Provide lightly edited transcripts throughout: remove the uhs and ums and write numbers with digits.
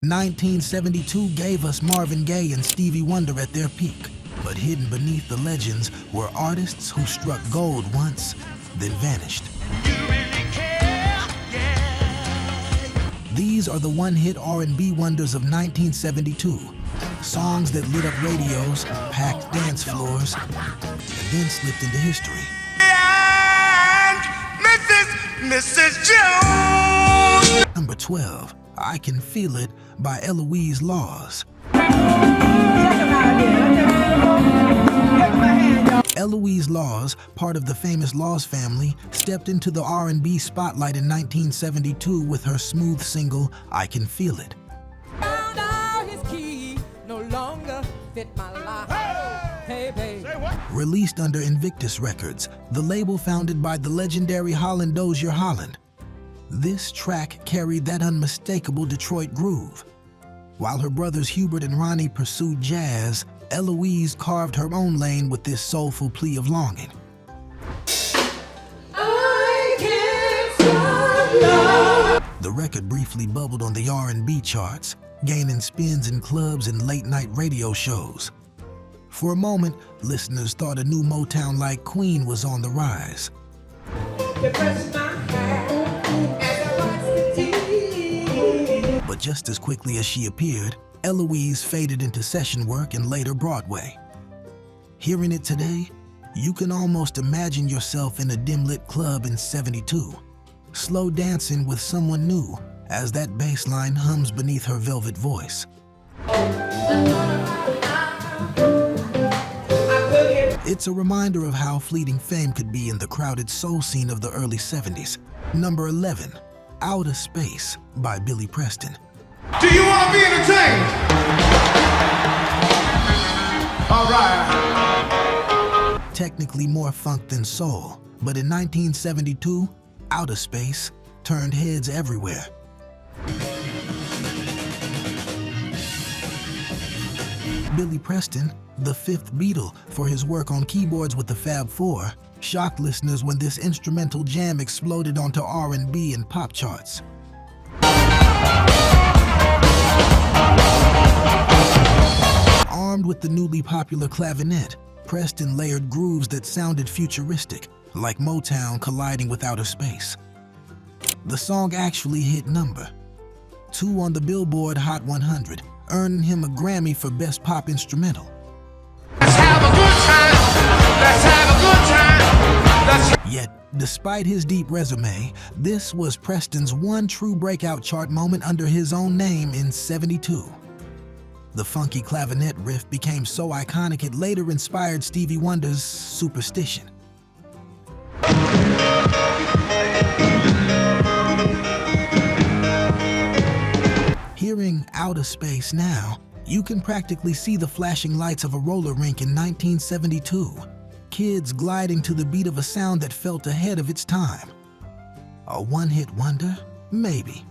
1972 gave us Marvin Gaye and Stevie Wonder at their peak, but hidden beneath the legends were artists who struck gold once, then vanished. These are the one-hit R&B wonders of 1972, songs that lit up radios, packed dance floors, and then slipped into history. And Mrs. Jones! Number 12, I Can Feel It by Eloise Laws. Eloise Laws, part of the famous Laws family, stepped into the R&B spotlight in 1972 with her smooth single, I Can Feel It. Found out his key no longer fit my life. Hey, babe. Released under Invictus Records, the label founded by the legendary Holland Dozier Holland. This track carried that unmistakable Detroit groove. While her brothers Hubert and Ronnie pursued jazz, Eloise carved her own lane with this soulful plea of longing. I can't stop love. The record briefly bubbled on the R&B charts, gaining spins in clubs and late-night radio shows. For a moment, listeners thought a new Motown like Queen was on the rise. But just as quickly as she appeared, Eloise faded into session work and later Broadway. Hearing it today, you can almost imagine yourself in a dim-lit club in '72, slow dancing with someone new as that bass line hums beneath her velvet voice. It's a reminder of how fleeting fame could be in the crowded soul scene of the early '70s. Number 11, Outer Space by Billy Preston. Do you want to be entertained? All right. Technically more funk than soul, but in 1972, Outer Space turned heads everywhere. Billy Preston, the fifth Beatle for his work on keyboards with the Fab Four, shocked listeners when this instrumental jam exploded onto R&B and pop charts. Armed with the newly popular clavinet, Preston layered grooves that sounded futuristic, like Motown colliding with outer space. The song actually hit number 2 on the Billboard Hot 100, earning him a Grammy for Best Pop Instrumental. Let's have a good time. Let's have a good time. Yet, despite his deep resume, this was Preston's one true breakout chart moment under his own name in '72. The funky clavinet riff became so iconic it later inspired Stevie Wonder's Superstition. Hearing Outer Space now, you can practically see the flashing lights of a roller rink in 1972. Kids gliding to the beat of a sound that felt ahead of its time. A one-hit wonder? Maybe.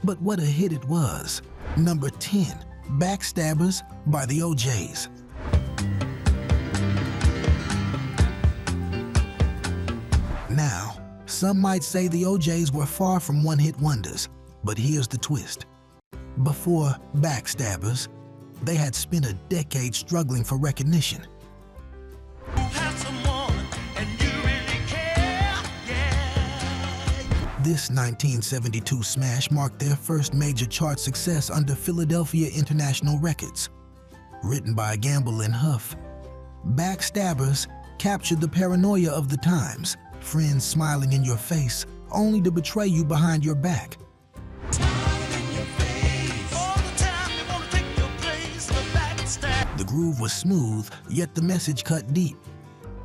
But what a hit it was. Number 10, Backstabbers by the OJs. Now, some might say the OJs were far from one-hit wonders, but here's the twist. Before Backstabbers, they had spent a decade struggling for recognition. This 1972 smash marked their first major chart success under Philadelphia International Records. Written by Gamble and Huff, Backstabbers captured the paranoia of the times, friends smiling in your face, only to betray you behind your back. The groove was smooth, yet the message cut deep.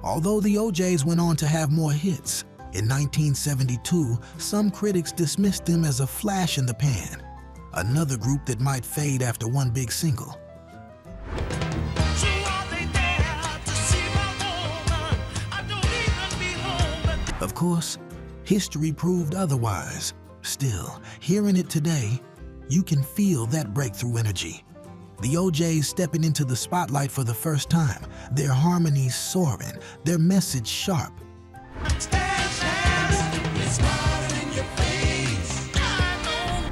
Although the OJs went on to have more hits, in 1972, some critics dismissed them as a flash in the pan, another group that might fade after one big single. Of course, history proved otherwise. Still, hearing it today, you can feel that breakthrough energy. The OJs stepping into the spotlight for the first time, their harmonies soaring, their message sharp.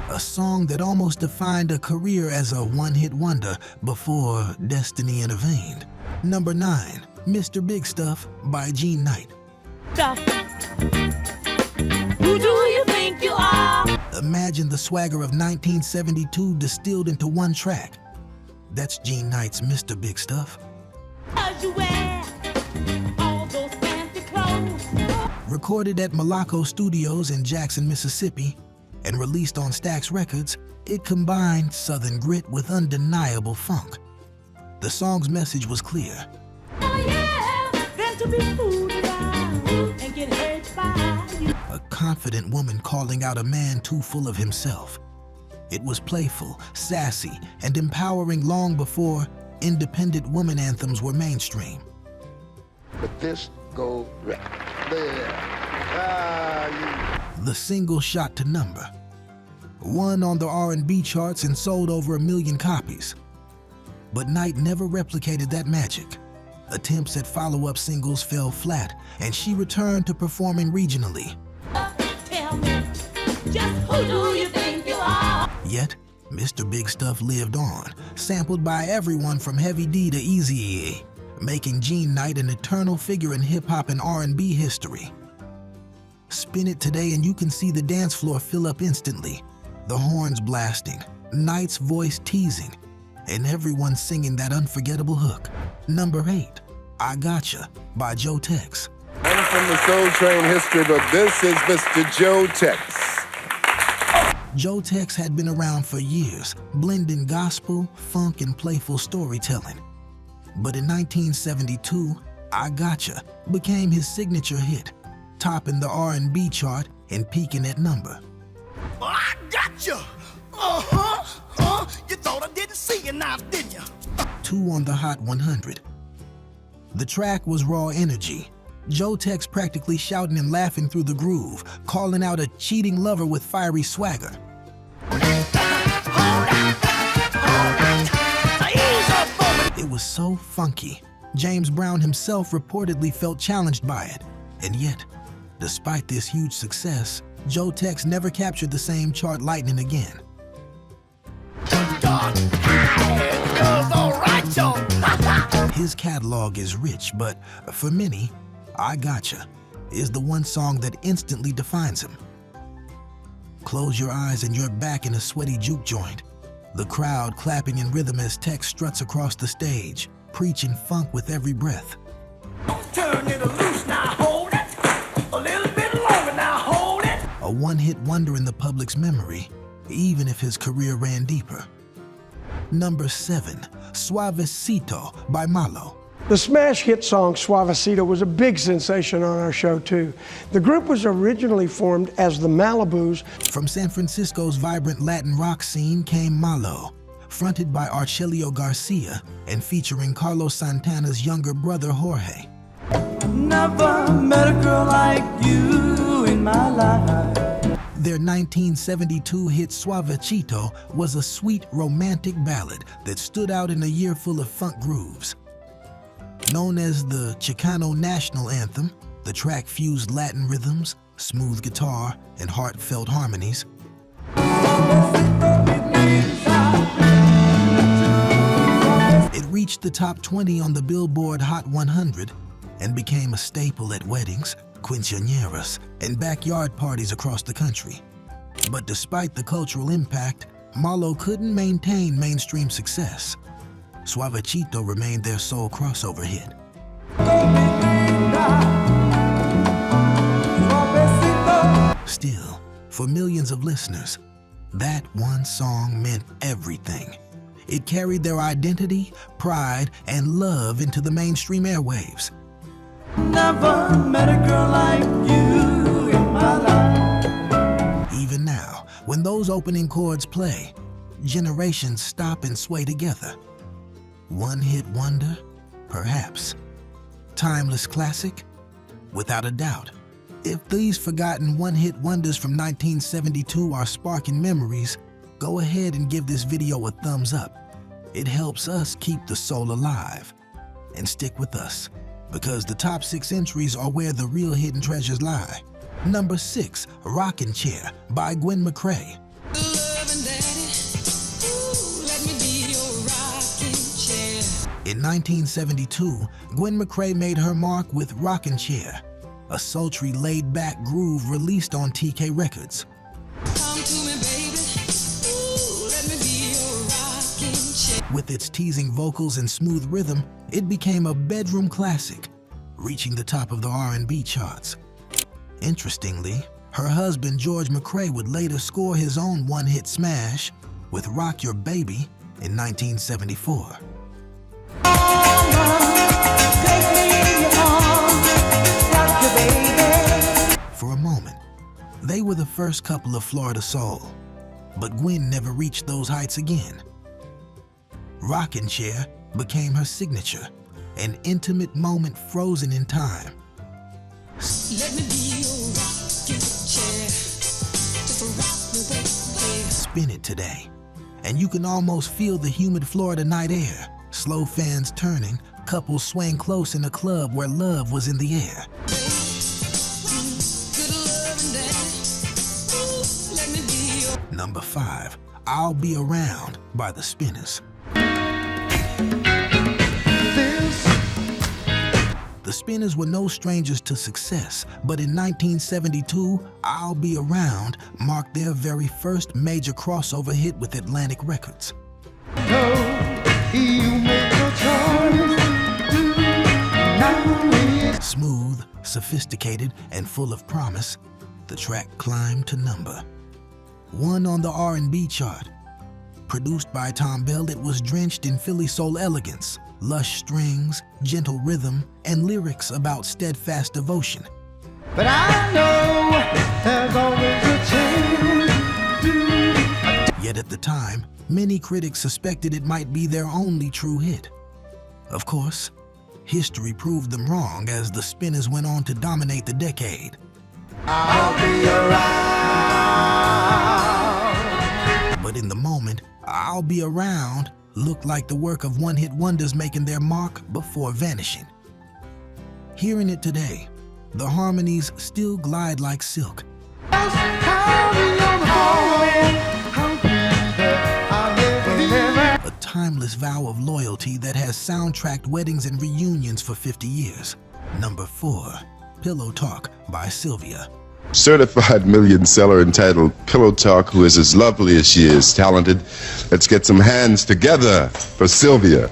A a song that almost defined a career as a one-hit wonder before destiny intervened. Number 9, Mr. Big Stuff by Gene Knight. Who do you think you are? Imagine the swagger of 1972 distilled into one track. That's Gene Knight's Mr. Big Stuff. Cause you wear all those fancy clothes. Recorded at Malo Studios in Jackson, Mississippi, and released on Stax Records, it combined Southern grit with undeniable funk. The song's message was clear. Oh yeah, than to be fooled around and get hurt by you. A confident woman calling out a man too full of himself. It was playful, sassy, and empowering long before independent woman anthems were mainstream. But this go right there. The single shot to number 1 on the R&B charts and sold over 1 million copies. But Knight never replicated that magic. Attempts at follow-up singles fell flat, and she returned to performing regionally. Tell me, just who do you think you are? Yet, Mr. Big Stuff lived on, sampled by everyone from Heavy D to Eazy-E, making Gene Knight an eternal figure in hip-hop and R&B history. Spin it today and you can see the dance floor fill up instantly, the horns blasting, Knight's voice teasing, and everyone singing that unforgettable hook. Number 8, I Gotcha by Joe Tex. I'm from the Soul Train history, but this is Mr. Joe Tex. Joe Tex had been around for years, blending gospel, funk, and playful storytelling. But in 1972, I Gotcha became his signature hit, topping the R&B chart and peaking at number. I gotcha. You thought I didn't see you now, didn't you? 2 on the Hot 100. The track was raw energy. Joe Tex practically shouting and laughing through the groove, calling out a cheating lover with fiery swagger. It was so funky, James Brown himself reportedly felt challenged by it. And yet, despite this huge success, Joe Tex never captured the same chart lightning again. His catalog is rich, but for many, I Gotcha is the one song that instantly defines him. Close your eyes and you're back in a sweaty juke joint. The crowd clapping in rhythm as Tex struts across the stage, preaching funk with every breath. Turn it loose now, hold it. A little bit longer now, hold it. A one-hit wonder in the public's memory, even if his career ran deeper. Number 7, Suavecito by Malo. The smash hit song Suavecito was a big sensation on our show too. The group was originally formed as the Malibus. From San Francisco's vibrant Latin rock scene came Malo, fronted by Archelio Garcia and featuring Carlos Santana's younger brother Jorge. Never met a girl like you in my life. Their 1972 hit Suavecito was a sweet romantic ballad that stood out in a year full of funk grooves. Known as the Chicano national anthem, the track fused Latin rhythms, smooth guitar, and heartfelt harmonies. It reached the top 20 on the Billboard Hot 100 and became a staple at weddings, quinceañeras, and backyard parties across the country. But despite the cultural impact, Malo couldn't maintain mainstream success. Suavecito remained their sole crossover hit. Still, for millions of listeners, that one song meant everything. It carried their identity, pride, and love into the mainstream airwaves. Never met a girl like you in my life. Even now, when those opening chords play, generations stop and sway together. One-hit wonder? Perhaps. Timeless classic? Without a doubt. If these forgotten one-hit wonders from 1972 are sparking memories, go ahead and give this video a thumbs up. It helps us keep the soul alive. And stick with us, because the top 6 entries are where the real hidden treasures lie. Number 6, Rockin' Chair by Gwen McCrae. 1972, Gwen McCrae made her mark with Rockin' Chair, a sultry, laid-back groove released on TK Records. Come to me, baby. Ooh, let me be your rocking chair. With its teasing vocals and smooth rhythm, it became a bedroom classic, reaching the top of the R&B charts. Interestingly, her husband George McCrae would later score his own one-hit smash with Rock Your Baby in 1974. For a moment, they were the first couple of Florida soul, but Gwen never reached those heights again. Rockin' Chair became her signature, an intimate moment frozen in time. Let me be your rocking chair. Just rock me, baby. Spin it today, and you can almost feel the humid Florida night air. Slow fans turning, couples swaying close in a club where love was in the air. Good loving daddy. Ooh, let me be your. Number 5, I'll Be Around by the Spinners. The Spinners were no strangers to success, but in 1972, I'll Be Around marked their very first major crossover hit with Atlantic Records. Smooth, sophisticated, and full of promise, the track climbed to number 1 on the R&B chart. Produced by Tom Bell, it was drenched in Philly soul elegance, lush strings, gentle rhythm, and lyrics about steadfast devotion. But I know there's always a chance. Yet at the time, many critics suspected it might be their only true hit. Of course, history proved them wrong as the Spinners went on to dominate the decade. I'll be around. But in the moment, I'll Be Around looked like the work of one-hit wonders making their mark before vanishing. Hearing it today, the harmonies still glide like silk. A timeless vow of loyalty that has soundtracked weddings and reunions for 50 years. Number 4, Pillow Talk by Sylvia. Certified million seller entitled Pillow Talk, who is as lovely as she is talented. Let's get some hands together for Sylvia.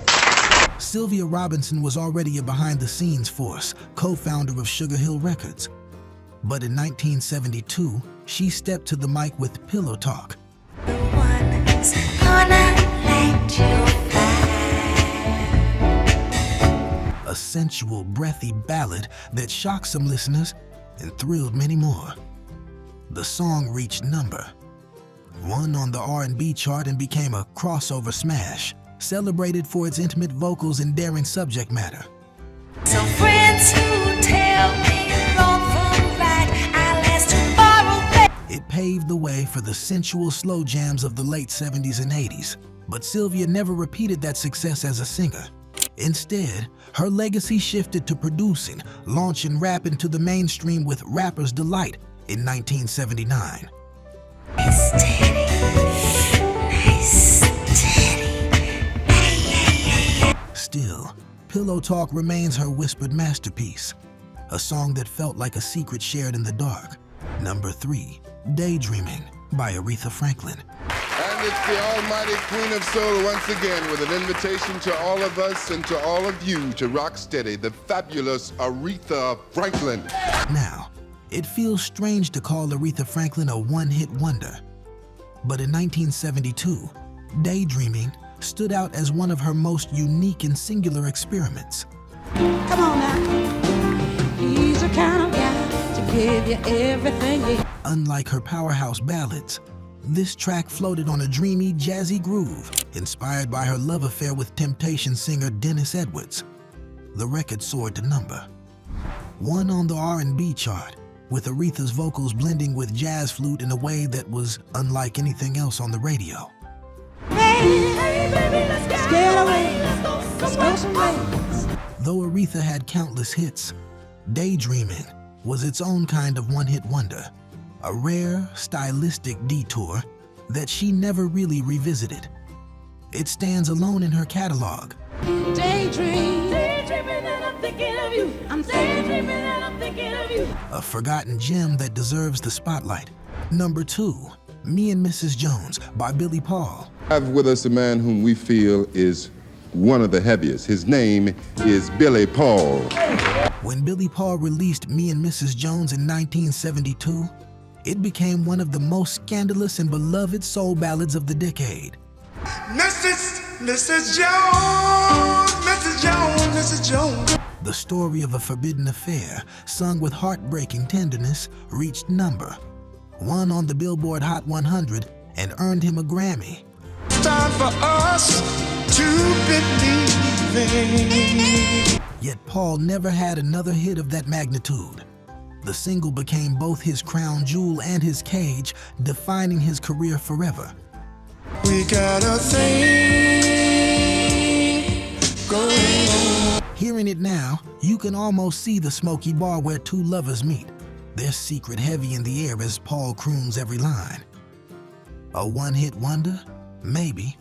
Sylvia Robinson was already a behind-the-scenes force, co-founder of Sugar Hill Records. But in 1972, she stepped to the mic with Pillow Talk. A sensual, breathy ballad that shocked some listeners and thrilled many more. The song reached number 1 on the R&B chart and became a crossover smash, celebrated for its intimate vocals and daring subject matter. So friends who tell me wrong from right, I'll ask to borrow back. It paved the way for the sensual slow jams of the late 70s and 80s, but Sylvia never repeated that success as a singer. Instead, her legacy shifted to producing, launching rap into the mainstream with Rapper's Delight in 1979. Still, Pillow Talk remains her whispered masterpiece, a song that felt like a secret shared in the dark. Number 3, Daydreaming by Aretha Franklin. And it's the almighty Queen of Soul once again with an invitation to all of us and to all of you to rock steady, the fabulous Aretha Franklin. Now, it feels strange to call Aretha Franklin a one-hit wonder. But in 1972, Daydreaming stood out as one of her most unique and singular experiments. Come on now. He's the kind of guy to give you everything you. Unlike her powerhouse ballads, this track floated on a dreamy, jazzy groove, inspired by her love affair with Temptation singer Dennis Edwards. The record soared to number 1 on the R&B chart, with Aretha's vocals blending with jazz flute in a way that was unlike anything else on the radio. Hey, baby, let's get away. Let's go somewhere. Though Aretha had countless hits, Daydreaming was its own kind of one-hit wonder, a rare, stylistic detour that she never really revisited. It stands alone in her catalog. Daydreaming and I'm thinking of you. I'm daydreaming and I'm thinking of you. A forgotten gem that deserves the spotlight. Number 2, Me and Mrs. Jones by Billy Paul. We have with us a man whom we feel is one of the heaviest. His name is Billy Paul. When Billy Paul released Me and Mrs. Jones in 1972, it became one of the most scandalous and beloved soul ballads of the decade. Mrs. Jones, Mrs. Jones, Mrs. Jones. The story of a forbidden affair, sung with heartbreaking tenderness, reached number 1 on the Billboard Hot 100 and earned him a Grammy. It's time for us to believe. Yet Paul never had another hit of that magnitude. The single became both his crown jewel and his cage, defining his career forever. We got a thing going on. Hearing it now, you can almost see the smoky bar where two lovers meet, their secret heavy in the air as Paul croons every line. A one-hit wonder? Maybe.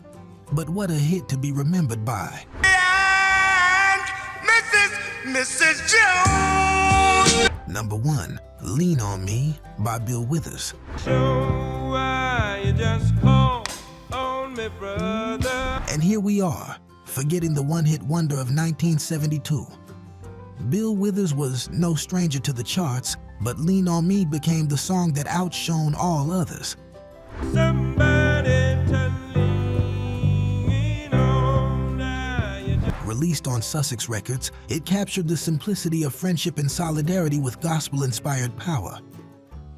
But what a hit to be remembered by. And Mrs. Jones. Number 1, Lean on Me by Bill Withers. So why you just call on me, brother? And here we are, forgetting the one-hit wonder of 1972. Bill Withers was no stranger to the charts, but Lean on Me became the song that outshone all others. Somebody to lean on. Now you just Released on Sussex Records, it captured the simplicity of friendship and solidarity with gospel-inspired power.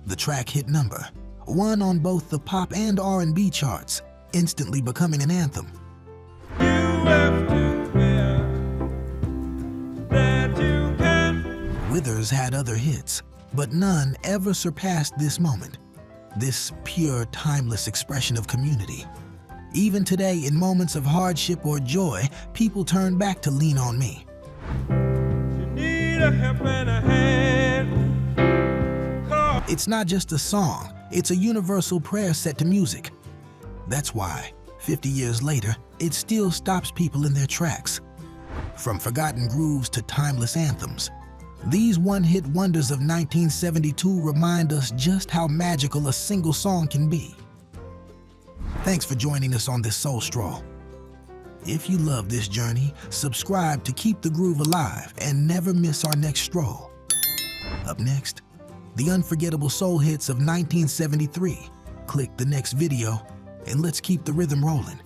The track hit number 1 on both the pop and R&B charts, instantly becoming an anthem. have to bear that you can. Withers had other hits, but none ever surpassed this moment. This pure, timeless expression of community. Even today, in moments of hardship or joy, people turn back to Lean on Me. You need a helping hand. It's not just a song, it's a universal prayer set to music. That's why, 50 years later, it still stops people in their tracks. From forgotten grooves to timeless anthems, these one-hit wonders of 1972 remind us just how magical a single song can be. Thanks for joining us on this Soul Stroll. If you love this journey, subscribe to keep the groove alive and never miss our next stroll. Up next, the unforgettable soul hits of 1973. Click the next video and let's keep the rhythm rolling.